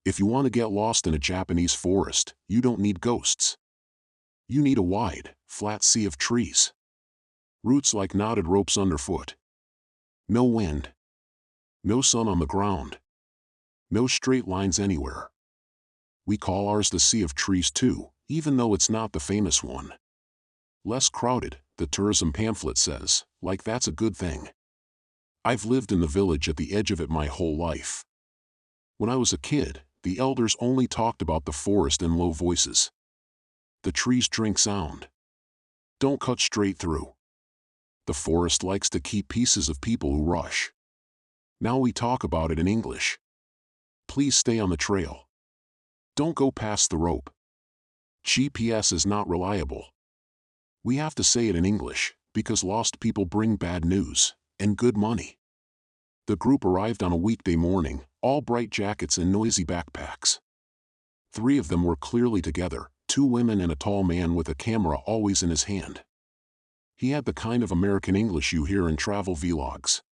If you want to get lost in a Japanese forest, you don't need ghosts. You need a wide, flat sea of trees. Roots like knotted ropes underfoot. No wind. No sun on the ground. No straight lines anywhere. We call ours the Sea of Trees too, even though it's not the famous one. Less crowded, the tourism pamphlet says, like that's a good thing. I've lived in the village at the edge of it my whole life. When I was a kid, the elders only talked about the forest in low voices. The trees drink sound. Don't cut straight through. The forest likes to keep pieces of people who rush. Now we talk about it in English. Please stay on the trail. Don't go past the rope. GPS is not reliable. We have to say it in English, because lost people bring bad news, and good money. The group arrived on a weekday morning, all bright jackets and noisy backpacks. 3 of them were clearly together, 2 women and a tall man with a camera always in his hand. He had the kind of American English you hear in travel vlogs.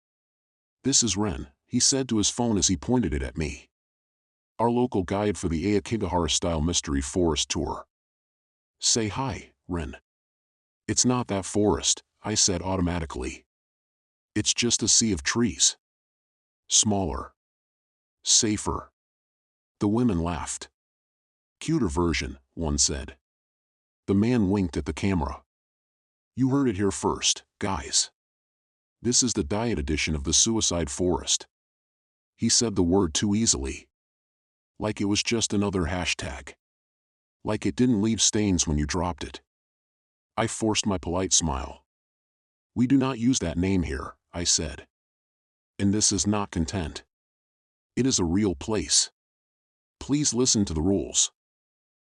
"This is Ren," he said to his phone as he pointed it at me. "Our local guide for the Aokigahara-style mystery forest tour." "Say hi, Ren." "It's not that forest," I said automatically. "It's just a sea of trees. Smaller. Safer." The women laughed. "Cuter version," one said. The man winked at the camera. "You heard it here first, guys. This is the diet edition of the suicide forest." He said the word too easily. Like it was just another hashtag. Like it didn't leave stains when you dropped it. I forced my polite smile. "We do not use that name here," I said. "And this is not content. It is a real place. Please listen to the rules."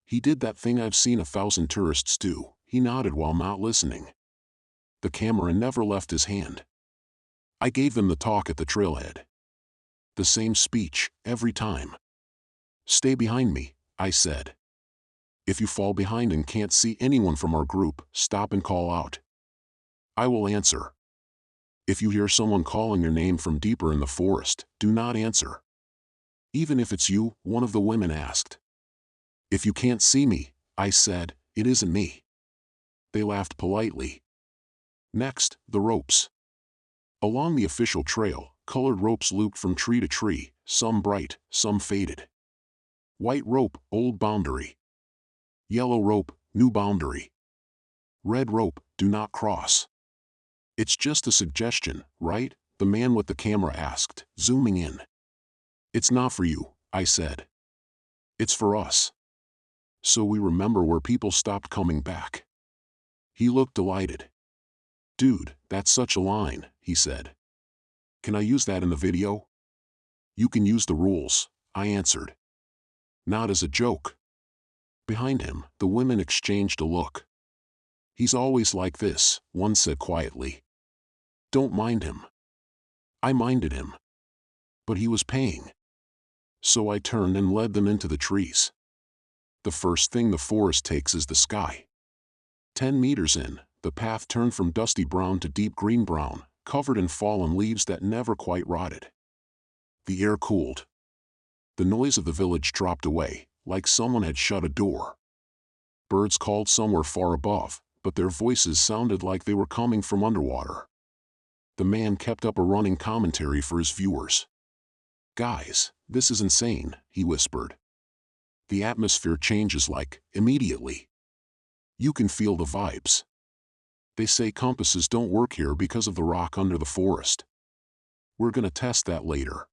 He did that thing I've seen 1,000 tourists do. He nodded while not listening. The camera never left his hand. I gave them the talk at the trailhead. The same speech, every time. "Stay behind me," I said. "If you fall behind and can't see anyone from our group, stop and call out. I will answer. If you hear someone calling your name from deeper in the forest, do not answer. Even if it's you," one of the women asked. "If you can't see me," I said, "it isn't me." They laughed politely. Next, the ropes. Along the official trail, colored ropes looped from tree to tree, some bright, some faded. White rope, old boundary. Yellow rope, new boundary. Red rope, do not cross. "It's just a suggestion, right?" the man with the camera asked, zooming in. "It's not for you," I said. "It's for us. So we remember where people stopped coming back." He looked delighted. "Dude, that's such a line," he said. "Can I use that in the video?" "You can use the rules," I answered. "Not as a joke." Behind him, the women exchanged a look. "He's always like this," one said quietly. "Don't mind him." I minded him. But he was paying. So I turned and led them into the trees. The first thing the forest takes is the sky. 10 meters in, the path turned from dusty brown to deep green brown, covered in fallen leaves that never quite rotted. The air cooled. The noise of the village dropped away, like someone had shut a door. Birds called somewhere far above, but their voices sounded like they were coming from underwater. The man kept up a running commentary for his viewers. "Guys, this is insane," he whispered. "The atmosphere changes like, immediately. You can feel the vibes. They say compasses don't work here because of the rock under the forest. We're gonna test that later."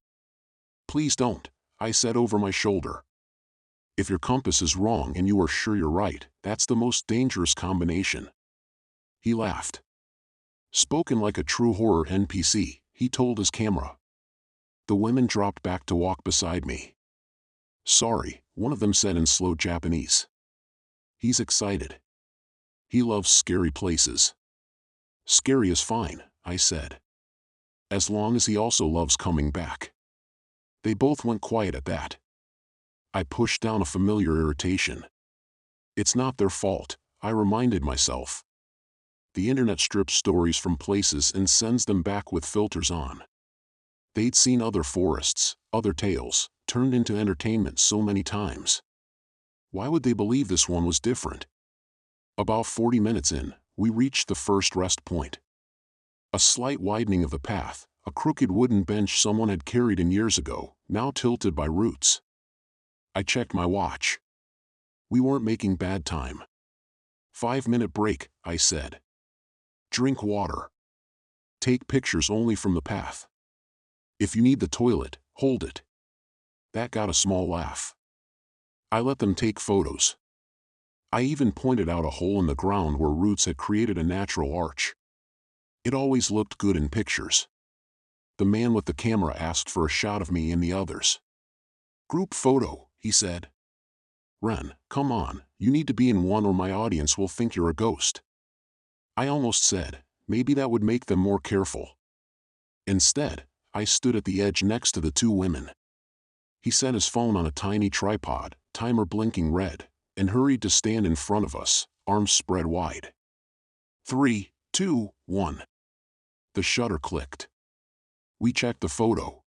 "Please don't," I said over my shoulder. "If your compass is wrong and you are sure you're right, that's the most dangerous combination." He laughed. Spoken like a true horror NPC, he told his camera. The women dropped back to walk beside me. "Sorry," one of them said in slow Japanese. "He's excited. He loves scary places." "Scary is fine," I said. "As long as he also loves coming back." They both went quiet at that. I pushed down a familiar irritation. It's not their fault, I reminded myself. The internet strips stories from places and sends them back with filters on. They'd seen other forests, other tales, turned into entertainment so many times. Why would they believe this one was different? About 40 minutes in, we reached the first rest point. A slight widening of the path, a crooked wooden bench someone had carried in years ago, now tilted by roots. I checked my watch. We weren't making bad time. 5-minute break, I said. Drink water. Take pictures only from the path. If you need the toilet, hold it. That got a small laugh. I let them take photos. I even pointed out a hole in the ground where roots had created a natural arch. It always looked good in pictures. The man with the camera asked for a shot of me and the others. Group photo, he said. Ren, come on, you need to be in one or my audience will think you're a ghost. I almost said, maybe that would make them more careful. Instead, I stood at the edge next to the two women. He set his phone on a tiny tripod, timer blinking red, and hurried to stand in front of us, arms spread wide. 3, 2, 1. The shutter clicked. We checked the photo.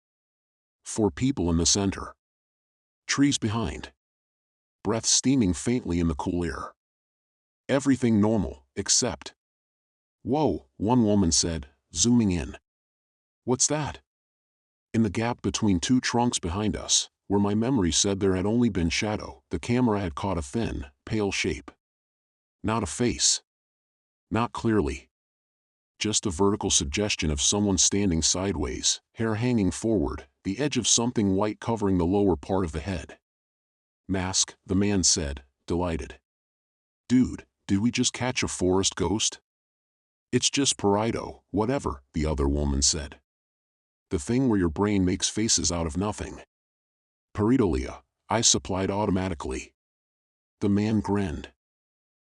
4 people in the center. Trees behind. Breath steaming faintly in the cool air. Everything normal, except... Whoa, one woman said, zooming in. What's that? In the gap between 2 trunks behind us, where my memory said there had only been shadow, the camera had caught a thin, pale shape. Not a face. Not clearly. Just a vertical suggestion of someone standing sideways, hair hanging forward, the edge of something white covering the lower part of the head. Mask, the man said, delighted. Dude, did we just catch a forest ghost? It's just Paraido, whatever, the other woman said. The thing where your brain makes faces out of nothing. Pareidolia, I supplied automatically. The man grinned.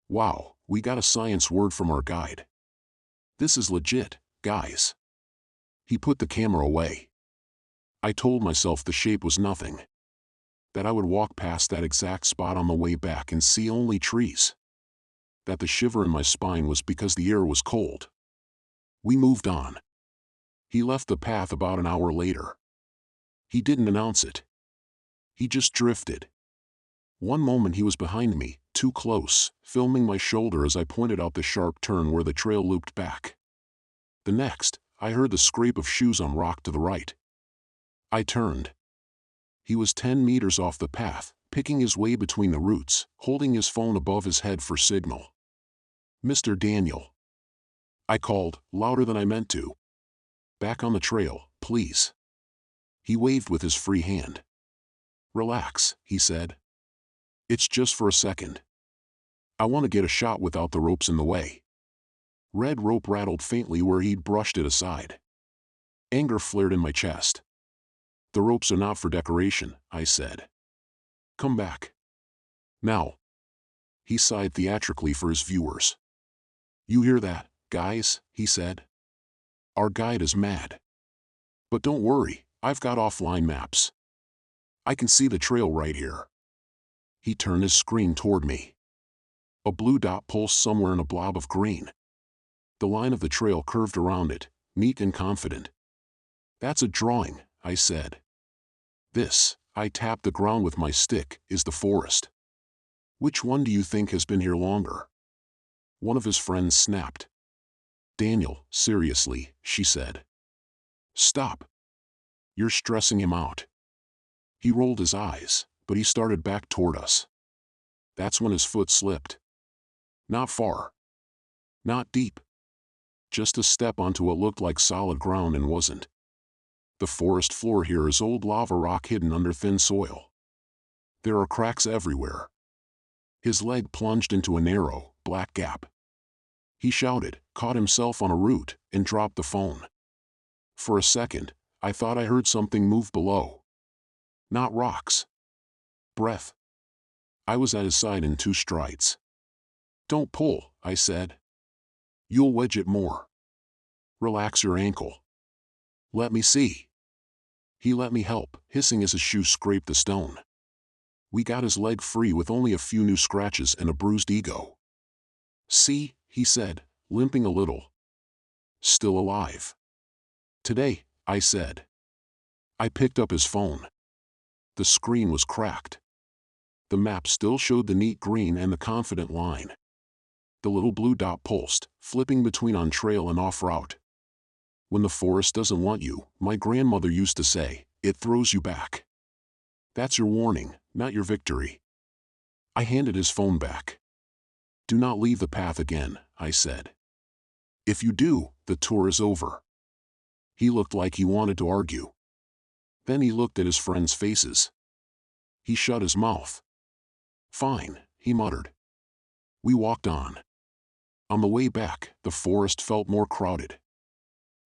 Wow, we got a science word from our guide. This is legit, guys. He put the camera away. I told myself the shape was nothing. That I would walk past that exact spot on the way back and see only trees. That the shiver in my spine was because the air was cold. We moved on. He left the path about an hour later. He didn't announce it. He just drifted. One moment he was behind me, too close, filming my shoulder as I pointed out the sharp turn where the trail looped back. The next, I heard the scrape of shoes on rock to the right. I turned. He was 10 meters off the path, picking his way between the roots, holding his phone above his head for signal. Mr. Daniel. I called, louder than I meant to. Back on the trail, please. He waved with his free hand. Relax, he said. It's just for a second. I want to get a shot without the ropes in the way. Red rope rattled faintly where he'd brushed it aside. Anger flared in my chest. The ropes are not for decoration, I said. Come back. Now. He sighed theatrically for his viewers. You hear that, guys, he said. Our guide is mad. But don't worry, I've got offline maps. I can see the trail right here. He turned his screen toward me. A blue dot pulsed somewhere in a blob of green. The line of the trail curved around it, neat and confident. That's a drawing, I said. This, I tapped the ground with my stick, is the forest. Which one do you think has been here longer? One of his friends snapped. Daniel, seriously, she said. Stop. You're stressing him out. He rolled his eyes, but he started back toward us. That's when his foot slipped. Not far. Not deep. Just a step onto what looked like solid ground and wasn't. The forest floor here is old lava rock hidden under thin soil. There are cracks everywhere. His leg plunged into a narrow, black gap. He shouted, caught himself on a root, and dropped the phone. For a second, I thought I heard something move below. Not rocks. Breath. I was at his side in 2 strides. Don't pull, I said. You'll wedge it more. Relax your ankle. Let me see. He let me help, hissing as his shoe scraped the stone. We got his leg free with only a few new scratches and a bruised ego. See, he said, limping a little. Still alive. Today, I said. I picked up his phone. The screen was cracked. The map still showed the neat green and the confident line. The little blue dot pulsed, flipping between on trail and off route. When the forest doesn't want you, my grandmother used to say, it throws you back. That's your warning, not your victory. I handed his phone back. Do not leave the path again, I said. If you do, the tour is over. He looked like he wanted to argue. Then he looked at his friends' faces. He shut his mouth. Fine, he muttered. We walked on. On the way back, the forest felt more crowded.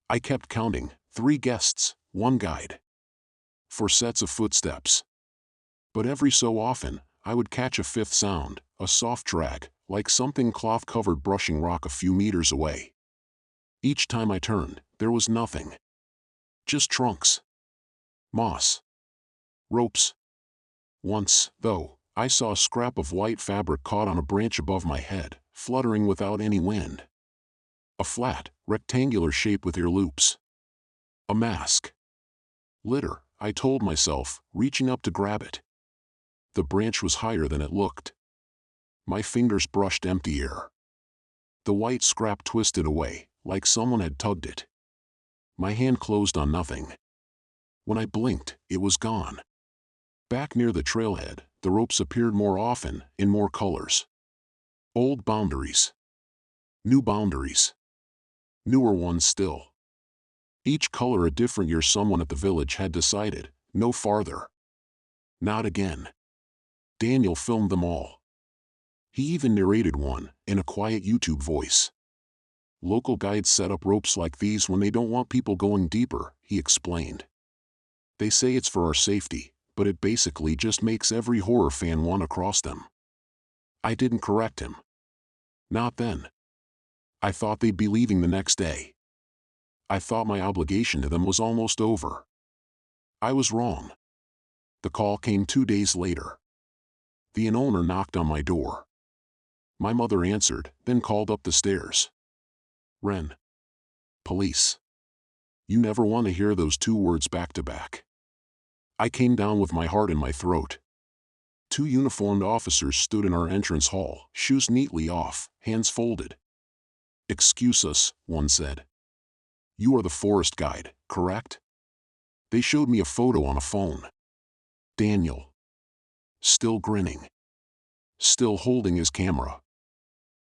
I kept counting, 3 guests, 1 guide. 4 sets of footsteps. But every so often, I would catch a 5th sound, a soft drag, like something cloth-covered brushing rock a few meters away. Each time I turned, there was nothing. Just trunks. Moss. Ropes. Once, though, I saw a scrap of white fabric caught on a branch above my head, fluttering without any wind. A flat, rectangular shape with ear loops. A mask. Litter, I told myself, reaching up to grab it. The branch was higher than it looked. My fingers brushed empty air. The white scrap twisted away, like someone had tugged it. My hand closed on nothing. When I blinked, it was gone. Back near the trailhead, the ropes appeared more often, in more colors. Old boundaries. New boundaries. Newer ones still. Each color a different year. Someone at the village had decided, no farther. Not again. Daniel filmed them all. He even narrated one, in a quiet YouTube voice. Local guides set up ropes like these when they don't want people going deeper, he explained. They say it's for our safety, but it basically just makes every horror fan want to cross them. I didn't correct him. Not then. I thought they'd be leaving the next day. I thought my obligation to them was almost over. I was wrong. The call came 2 days later. The inn owner knocked on my door. My mother answered, then called up the stairs. Ren. Police. You never want to hear those 2 words back to back. I came down with my heart in my throat. 2 uniformed officers stood in our entrance hall, shoes neatly off, hands folded. Excuse us, one said. You are the forest guide, correct? They showed me a photo on a phone. Daniel. Still grinning. Still holding his camera.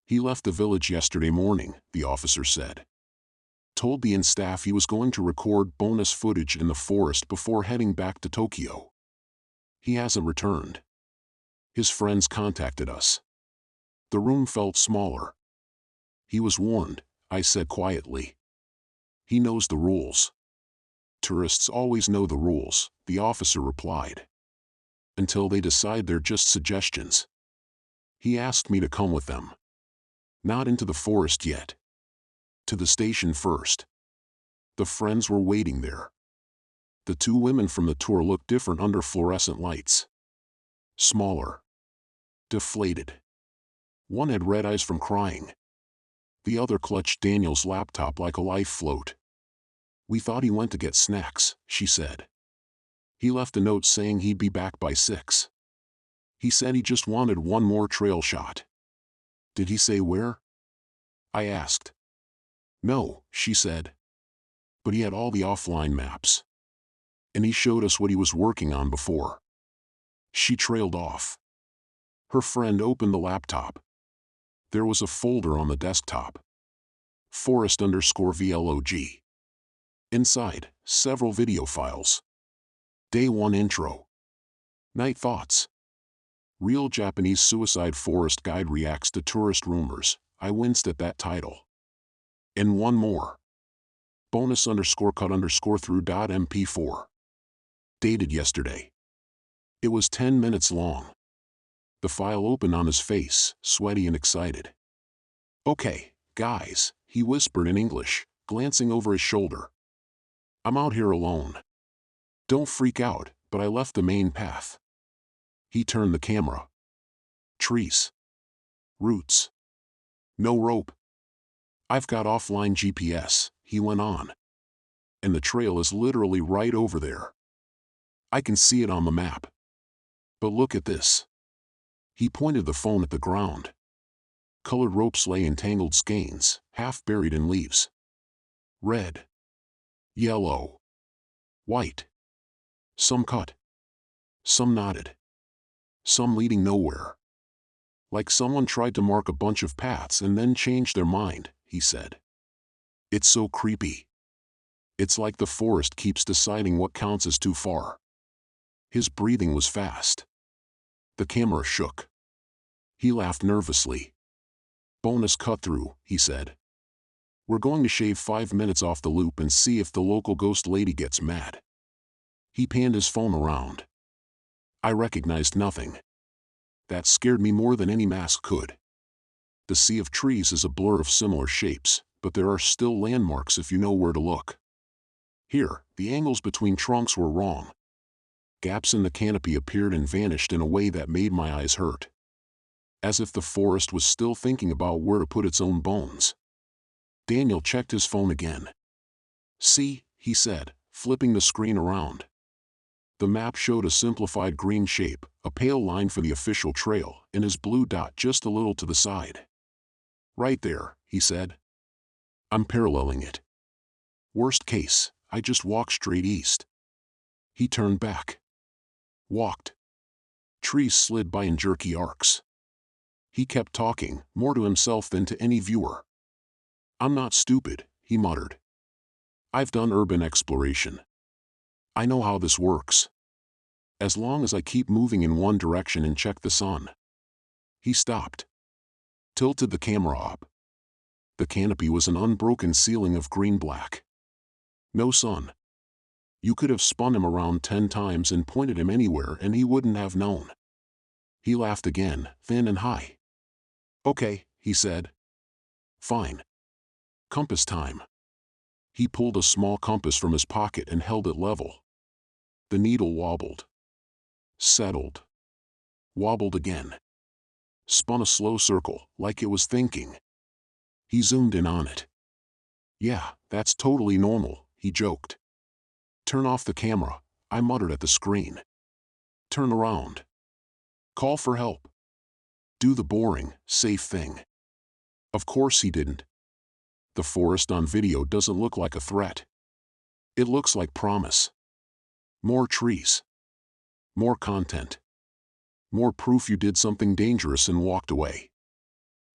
He left the village yesterday morning, the officer said. Told the inn staff he was going to record bonus footage in the forest before heading back to Tokyo. He hasn't returned. His friends contacted us. The room felt smaller. He was warned, I said quietly. He knows the rules. Tourists always know the rules, the officer replied. Until they decide they're just suggestions. He asked me to come with them. Not into the forest yet. To the station first. The friends were waiting there. The 2 women from the tour looked different under fluorescent lights. Smaller. Deflated. One had red eyes from crying. The other clutched Daniel's laptop like a life float. We thought he went to get snacks, she said. He left a note saying he'd be back by 6. He said he just wanted one more trail shot. Did he say where? I asked. No, she said. But he had all the offline maps. And he showed us what he was working on before. She trailed off. Her friend opened the laptop. There was a folder on the desktop. Forest_VLOG. Inside, several video files. Day 1 intro. Night thoughts. Real Japanese suicide forest guide reacts to tourist rumors. I winced at that title. And one more. Bonus_cut_through.mp4. Dated yesterday. It was 10 minutes long. The file opened on his face, sweaty and excited. Okay, guys, he whispered in English, glancing over his shoulder. I'm out here alone. Don't freak out, but I left the main path. He turned the camera. Trees. Roots. No rope. I've got offline GPS, he went on. And the trail is literally right over there. I can see it on the map. But look at this. He pointed the phone at the ground. Colored ropes lay in tangled skeins, half buried in leaves. Red. Yellow. White. Some cut. Some knotted. Some leading nowhere. Like someone tried to mark a bunch of paths and then changed their mind, he said. It's so creepy. It's like the forest keeps deciding what counts as too far. His breathing was fast. The camera shook. He laughed nervously. Bonus cut through, he said. We're going to shave 5 minutes off the loop and see if the local ghost lady gets mad. He panned his phone around. I recognized nothing. That scared me more than any mask could. The sea of trees is a blur of similar shapes, but there are still landmarks if you know where to look. Here, the angles between trunks were wrong. Gaps in the canopy appeared and vanished in a way that made my eyes hurt. As if the forest was still thinking about where to put its own bones. Daniel checked his phone again. See, he said, flipping the screen around. The map showed a simplified green shape, a pale line for the official trail, and his blue dot just a little to the side. Right there, he said. I'm paralleling it. Worst case, I just walk straight east. He turned back. Walked. Trees slid by in jerky arcs. He kept talking, more to himself than to any viewer. I'm not stupid, he muttered. I've done urban exploration. I know how this works. As long as I keep moving in one direction and check the sun. He stopped. Tilted the camera up. The canopy was an unbroken ceiling of green-black. No sun. You could have spun him around 10 times and pointed him anywhere and he wouldn't have known. He laughed again, thin and high. Okay, he said. Fine. Compass time. He pulled a small compass from his pocket and held it level. The needle wobbled. Settled. Wobbled again. Spun a slow circle, like it was thinking. He zoomed in on it. Yeah, that's totally normal, he joked. Turn off the camera, I muttered at the screen. Turn around. Call for help. Do the boring, safe thing. Of course he didn't. The forest on video doesn't look like a threat. It looks like promise. More trees. More content. More proof you did something dangerous and walked away.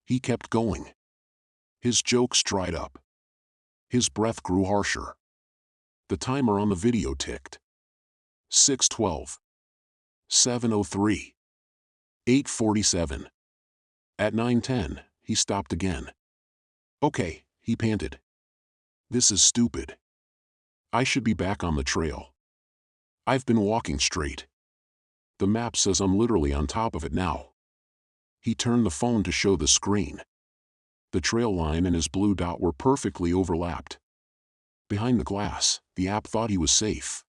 He kept going. His jokes dried up. His breath grew harsher. The timer on the video ticked. 6:12. 7:03. 8:47. At 9:10, he stopped again. Okay, he panted. This is stupid. I should be back on the trail. I've been walking straight. The map says I'm literally on top of it now. He turned the phone to show the screen. The trail line and his blue dot were perfectly overlapped. Behind the glass, the app thought he was safe.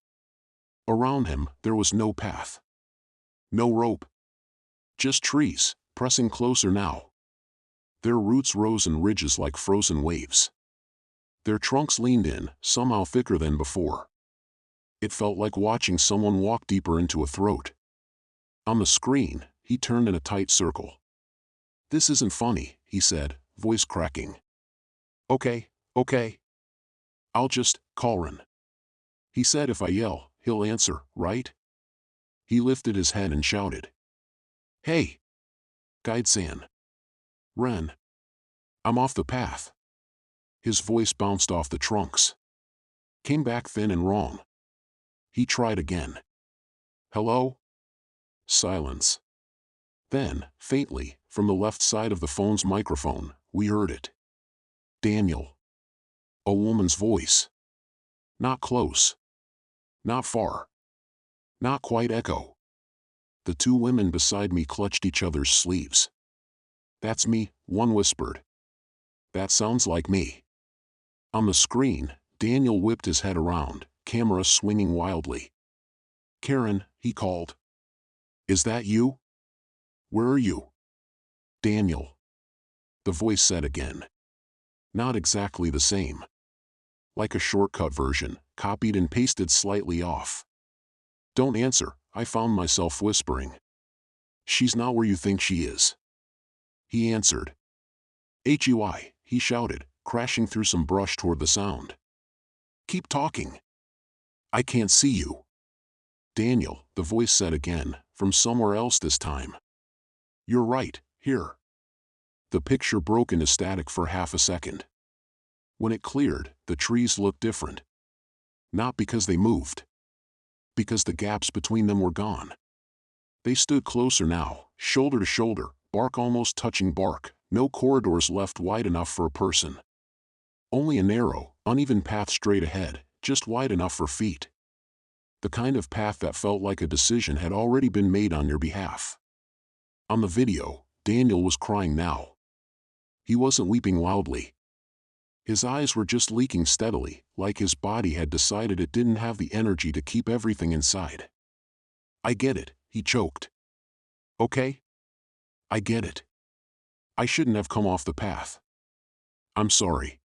Around him, there was no path. No rope. Just trees, pressing closer now. Their roots rose in ridges like frozen waves. Their trunks leaned in, somehow thicker than before. It felt like watching someone walk deeper into a throat. On the screen, he turned in a tight circle. This isn't funny, he said, voice cracking. Okay. I'll just call Ren. He said if I yell, he'll answer, right? He lifted his head and shouted. Hey! Guide-san. Ren. I'm off the path. His voice bounced off the trunks. Came back thin and wrong. He tried again. Hello? Silence. Then, faintly, from the left side of the phone's microphone, we heard it. Daniel. A woman's voice. Not close. Not far. Not quite echo. The two women beside me clutched each other's sleeves. That's me, one whispered. That sounds like me. On the screen, Daniel whipped his head around, camera swinging wildly. Karen, he called. Is that you? Where are you? Daniel. The voice said again. Not exactly the same. Like a shortcut version, copied and pasted slightly off. Don't answer, I found myself whispering. She's not where you think she is. He answered. "Hui," he shouted, crashing through some brush toward the sound. "Keep talking." "I can't see you." "Daniel," the voice said again, from somewhere else this time. "You're right, here." The picture broke into static for half a second. When it cleared, the trees looked different. Not because they moved. Because the gaps between them were gone. They stood closer now, shoulder to shoulder, bark almost touching bark, no corridors left wide enough for a person. Only a narrow, uneven path straight ahead, just wide enough for feet. The kind of path that felt like a decision had already been made on your behalf. On the video, Daniel was crying now. He wasn't weeping loudly. His eyes were just leaking steadily, like his body had decided it didn't have the energy to keep everything inside. "I get it," he choked. "Okay? I get it. I shouldn't have come off the path. I'm sorry."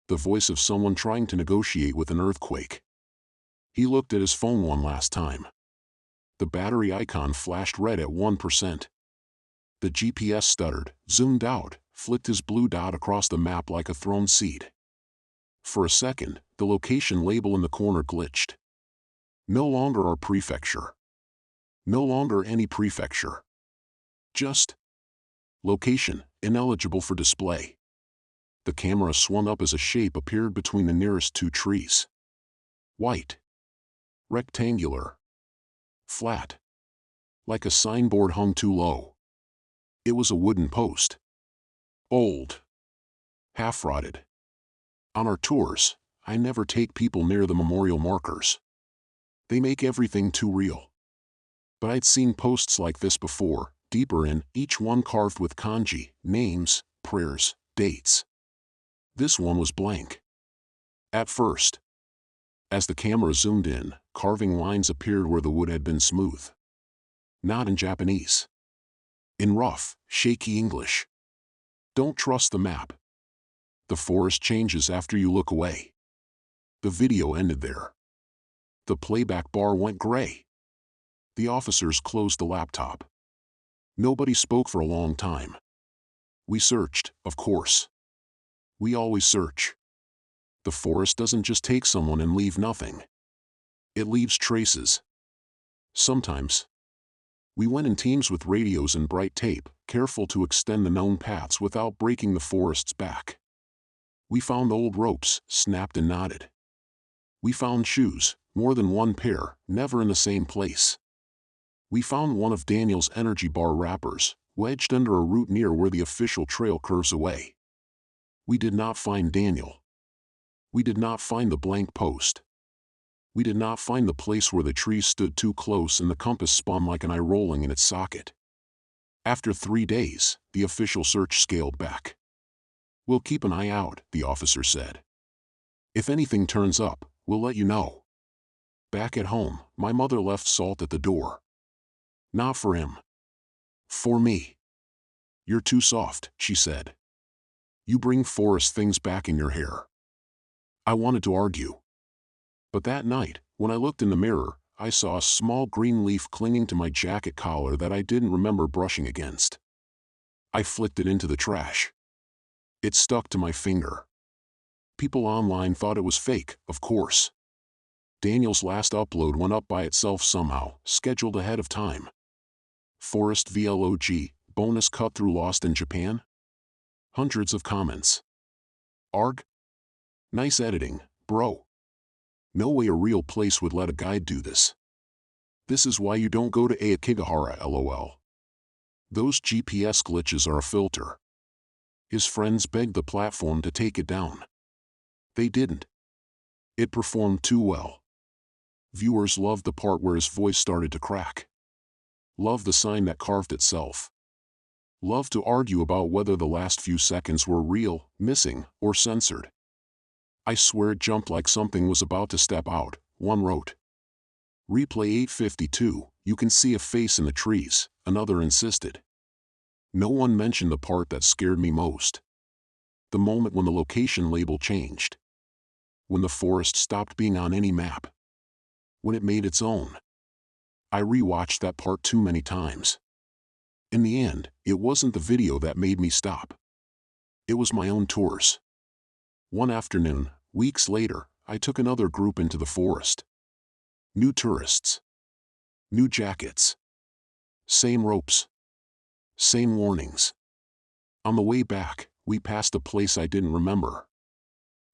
The voice of someone trying to negotiate with an earthquake. He looked at his phone one last time. The battery icon flashed red at 1%. The GPS stuttered, zoomed out, flicked his blue dot across the map like a thrown seed. For a second, the location label in the corner glitched. No longer our prefecture. No longer any prefecture. Just location, ineligible for display. The camera swung up as a shape appeared between the nearest two trees. White. Rectangular. Flat. Like a signboard hung too low. It was a wooden post. Old. Half-rotted. On our tours, I never take people near the memorial markers. They make everything too real. But I'd seen posts like this before, deeper in, each one carved with kanji, names, prayers, dates. This one was blank. At first. As the camera zoomed in, carving lines appeared where the wood had been smooth. Not in Japanese. In rough, shaky English. "Don't trust the map. The forest changes after you look away." The video ended there. The playback bar went gray. The officers closed the laptop. Nobody spoke for a long time. We searched, of course. We always search. The forest doesn't just take someone and leave nothing. It leaves traces. Sometimes. We went in teams with radios and bright tape, careful to extend the known paths without breaking the forest's back. We found old ropes, snapped and knotted. We found shoes, more than one pair, never in the same place. We found one of Daniel's energy bar wrappers, wedged under a root near where the official trail curves away. We did not find Daniel. We did not find the blank post. We did not find the place where the trees stood too close and the compass spun like an eye rolling in its socket. After 3 days, the official search scaled back. "We'll keep an eye out," the officer said. "If anything turns up, we'll let you know." Back at home, my mother left salt at the door. "Not for him. For me." "You're too soft," she said. "You bring forest things back in your hair." I wanted to argue. But that night, when I looked in the mirror, I saw a small green leaf clinging to my jacket collar that I didn't remember brushing against. I flicked it into the trash. It stuck to my finger. People online thought it was fake, of course. Daniel's last upload went up by itself somehow, scheduled ahead of time. Forest vlog, bonus cut through Lost in Japan? Hundreds of comments. Arg? Nice editing, bro. No way a real place would let a guide do this. This is why you don't go to Aokigahara, lol. Those GPS glitches are a filter. His friends begged the platform to take it down. They didn't. It performed too well. Viewers loved the part where his voice started to crack. Loved the sign that carved itself. Loved to argue about whether the last few seconds were real, missing, or censored. I swear it jumped like something was about to step out, one wrote. Replay 852, you can see a face in the trees, another insisted. No one mentioned the part that scared me most. The moment when the location label changed. When the forest stopped being on any map. When it made its own. I rewatched that part too many times. In the end, it wasn't the video that made me stop. It was my own tours. One afternoon, weeks later, I took another group into the forest. New tourists. New jackets. Same ropes. Same warnings. On the way back, we passed a place I didn't remember.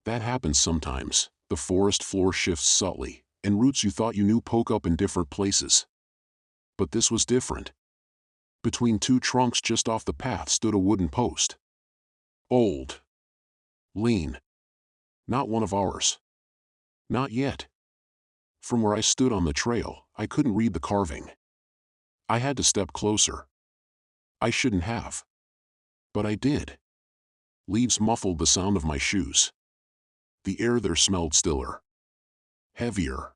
That happens sometimes. The forest floor shifts subtly, and roots you thought you knew poke up in different places. But this was different. Between two trunks just off the path stood a wooden post. Old. Lean. Not one of ours. Not yet. From where I stood on the trail, I couldn't read the carving. I had to step closer. I shouldn't have. But I did. Leaves muffled the sound of my shoes. The air there smelled stiller. Heavier.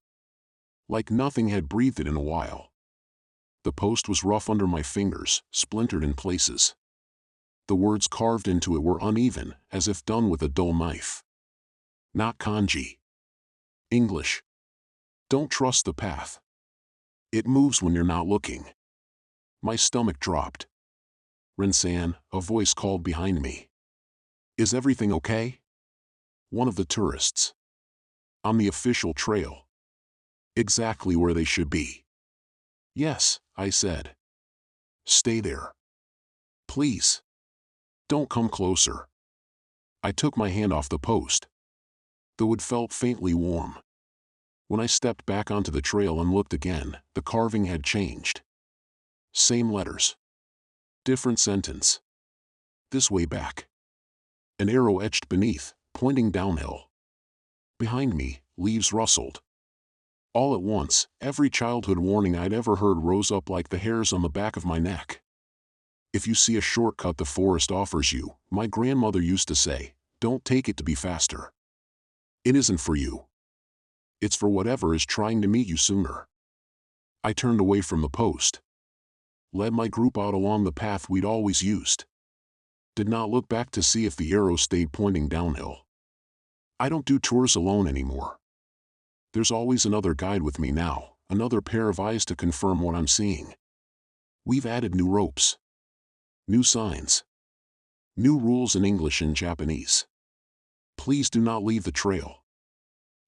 Like nothing had breathed it in a while. The post was rough under my fingers, splintered in places. The words carved into it were uneven, as if done with a dull knife. Not kanji. English. Don't trust the path. It moves when you're not looking. My stomach dropped. Rinsan, a voice called behind me. Is everything okay? One of the tourists. On the official trail. Exactly where they should be. Yes, I said. Stay there. Please. Don't come closer. I took my hand off the post. The wood felt faintly warm. When I stepped back onto the trail and looked again, the carving had changed. Same letters. Different sentence. This way back. An arrow etched beneath, pointing downhill. Behind me, leaves rustled. All at once, every childhood warning I'd ever heard rose up like the hairs on the back of my neck. If you see a shortcut the forest offers you, my grandmother used to say, don't take it to be faster. It isn't for you. It's for whatever is trying to meet you sooner. I turned away from the post. Led my group out along the path we'd always used. Did not look back to see if the arrow stayed pointing downhill. I don't do tours alone anymore. There's always another guide with me now, another pair of eyes to confirm what I'm seeing. We've added new ropes. New signs. New rules in English and Japanese. Please do not leave the trail.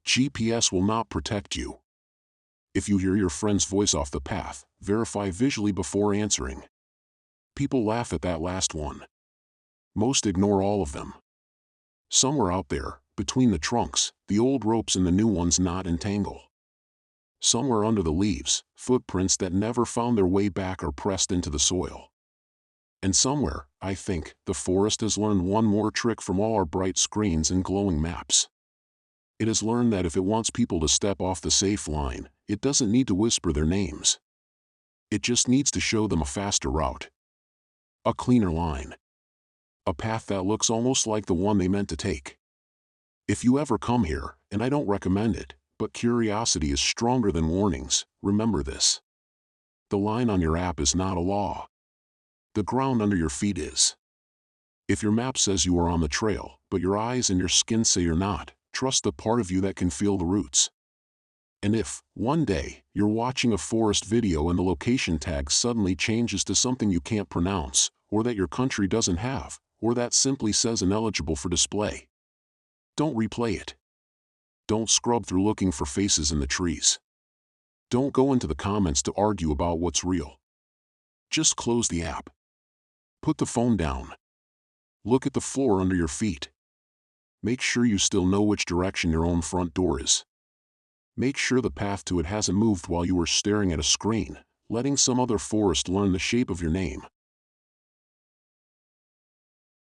GPS will not protect you. If you hear your friend's voice off the path, verify visually before answering. People laugh at that last one. Most ignore all of them. Somewhere out there, between the trunks, the old ropes and the new ones knot and tangle. Somewhere under the leaves, footprints that never found their way back are pressed into the soil. And somewhere, I think, the forest has learned one more trick from all our bright screens and glowing maps. It has learned that if it wants people to step off the safe line, it doesn't need to whisper their names. It just needs to show them a faster route. A cleaner line. A path that looks almost like the one they meant to take. If you ever come here, and I don't recommend it, but curiosity is stronger than warnings, remember this. The line on your app is not a law. The ground under your feet is. If your map says you are on the trail, but your eyes and your skin say you're not, trust the part of you that can feel the roots. And if, one day, you're watching a forest video and the location tag suddenly changes to something you can't pronounce, or that your country doesn't have, or that simply says ineligible for display, don't replay it. Don't scrub through looking for faces in the trees. Don't go into the comments to argue about what's real. Just close the app. Put the phone down. Look at the floor under your feet. Make sure you still know which direction your own front door is. Make sure the path to it hasn't moved while you were staring at a screen, letting some other forest learn the shape of your name.